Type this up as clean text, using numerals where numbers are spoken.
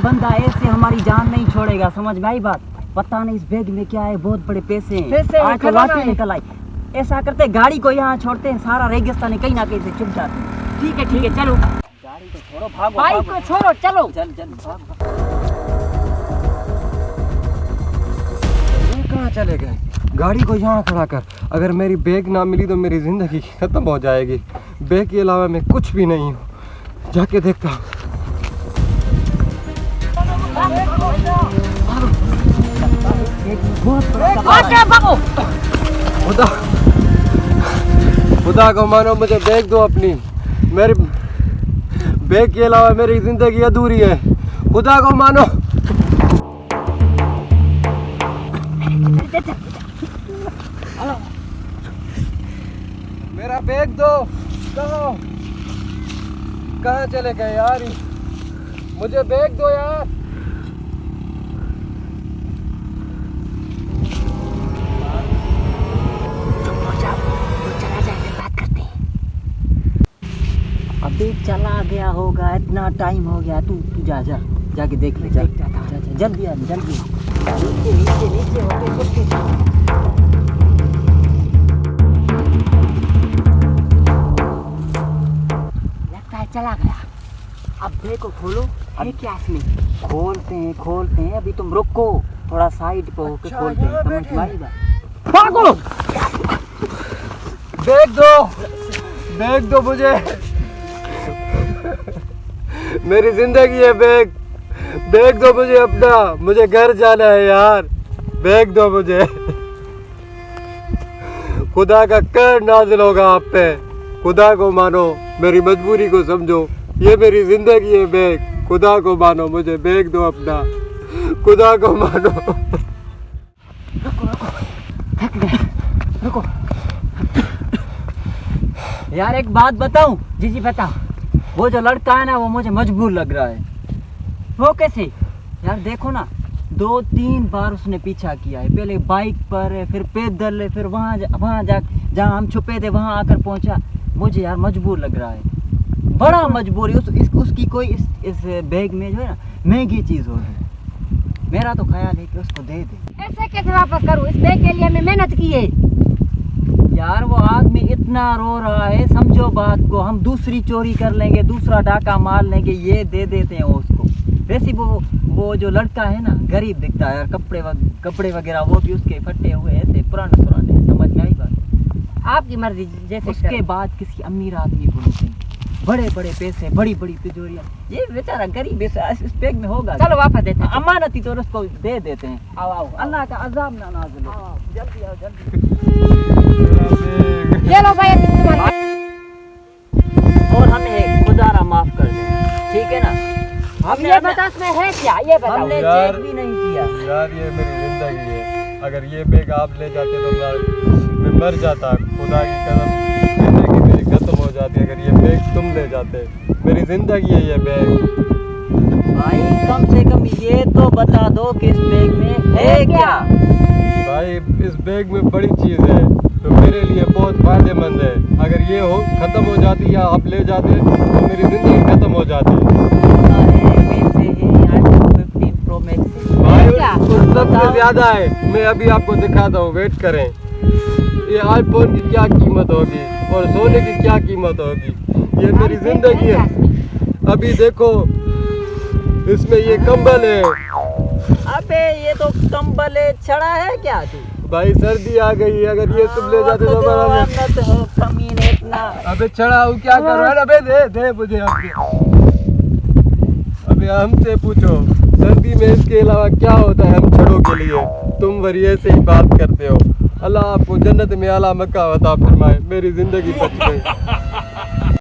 बंदा ऐसे हमारी जान नहीं छोड़ेगा, समझ में आई बात। पता नहीं इस बैग में क्या है, बहुत बड़े पैसे हैं। आज तो लाठी निकल आई। ऐसा करते गाड़ी को यहाँ छोड़ते हैं, सारा रेगिस्तान कहीं ना कहीं से चुप जाते हैं। ठीक है चलो। गाड़ी को छोड़ो, भागो बाइक को छोड़ो, चलो। चल भाग। ये कहाँ चले गए? गाड़ी को यहाँ खड़ा कर। अगर मेरी बैग ना मिली तो मेरी जिंदगी खत्म हो जाएगी। बैग के अलावा मैं कुछ भी नहीं हूँ। जाके देखता हूँ। खुदा को मानो, मुझे बैग दो अपनी। मेरी बैग के अलावा मेरी जिंदगी अधूरी है। खुदा को मानो। मेरा बैग दो। कहाँ चले गए यार? मुझे बैग दो यार। अबे चला गया होगा, इतना टाइम हो गया। तू जाके देख ले। जल्दी आ, जल्दी। नीचे होके लगता है चला गया। अब बैग को खोलो। है क्या इसमें? खोलते हैं। अभी तुम रुको, थोड़ा साइड पे होके खोलते हैं। समझ में आई बात? भागो। बैग दो मुझे। मेरी जिंदगी है बैग दो मुझे अपना। मुझे घर जाना है यार। बैग दो मुझे। खुदा का कहर नाज़िल होगा आप पे। खुदा को मानो, मेरी मजबूरी को समझो। ये मेरी जिंदगी है बैग। खुदा को मानो, मुझे बैग दो अपना। खुदा को मानो। रुको। यार एक बात बताऊं? जी बताओ। वो जो लड़का है ना, वो मुझे मजबूर लग रहा है। वो कैसे? यार देखो ना, 2-3 बार उसने पीछा किया है। पहले बाइक पर, फिर पैदल, फिर वहाँ जहाँ हम छुपे थे वहाँ आकर पहुँचा। मुझे यार मजबूर लग रहा है, बड़ा मजबूर है। उसकी कोई इस बैग में जो है ना महंगी चीज़ होगी। मेरा तो ख्याल है कि उसको दे दे। ऐसे कैसे वापस करूँ? इस बैग के लिए मैं मेहनत की है यार। वो आदमी इतना रो रहा है, समझो बात को। हम दूसरी चोरी कर लेंगे, दूसरा डाका मार लेंगे, ये दे देते हैं उसको। वैसे वो जो लड़का है ना, गरीब दिखता है। कपड़े वगैरह वो भी उसके फटे हुए ऐसे पुराने। समझ में आई बात? आपकी मर्जी जैसे। उसके बाद किसी अमीर आदमी को लूटेंगे, बड़े पैसे, बड़ी तिजोरियां। ये बेचारा गरीब इस बैग में होगा। चलो वापस देते हैं। अमानती तौर उसको दे देते हैं। आओ, अल्लाह का अज़ाब ना नाज़िल हो। जल्दी आओ। ये लो भाई तुम्हारी। और हमें खुदारा माफ कर दे, ठीक है ना? हमने ये बता इसमें है क्या? ये बताओ। हमने यार, चेक भी नहीं किया यार। ये मेरी जिंदगी है। अगर ये बैग आप ले जाते तो मैं मर जाता। खुदा की कसम, जिंदगी मेरी खत्म हो जाती अगर ये बैग तुम ले जाते। मेरी जिंदगी है ये बैग। भाई कम से कम ये तो बता दो कि इस बैग में है क्या? भाई इस बैग में बड़ी चीज़ है तो मेरे लिए बहुत फायदेमंद है। अगर ये खत्म हो जाती या आप ले जाते तो मेरी ज़िंदगी खत्म हो जाती। भाई उस सबसे ज़्यादा है। मैं अभी आपको दिखाता हूँ, वेट करें। ये आईफोन की क्या कीमत होगी और सोने की क्या कीमत होगी। ये मेरी ज़िंदगी है। अभी देखो, इसमें ये कंबल है। अबे ये तो कंबल है, छड़ा है क्या तू? भाई सर्दी आ गई, अगर ये तुम ले जाते तो कमीने इतना। अबे चढ़ा हूँ, क्या कर रहा है? अबे दे मुझे। अबे हमसे पूछो, सर्दी में इसके अलावा क्या होता है हम छड़ों के लिए? तुम वरिये से ही बात करते हो। अल्लाह आपको जन्नत में आला मक्का अता फरमाए। मेरी जिंदगी बच गई।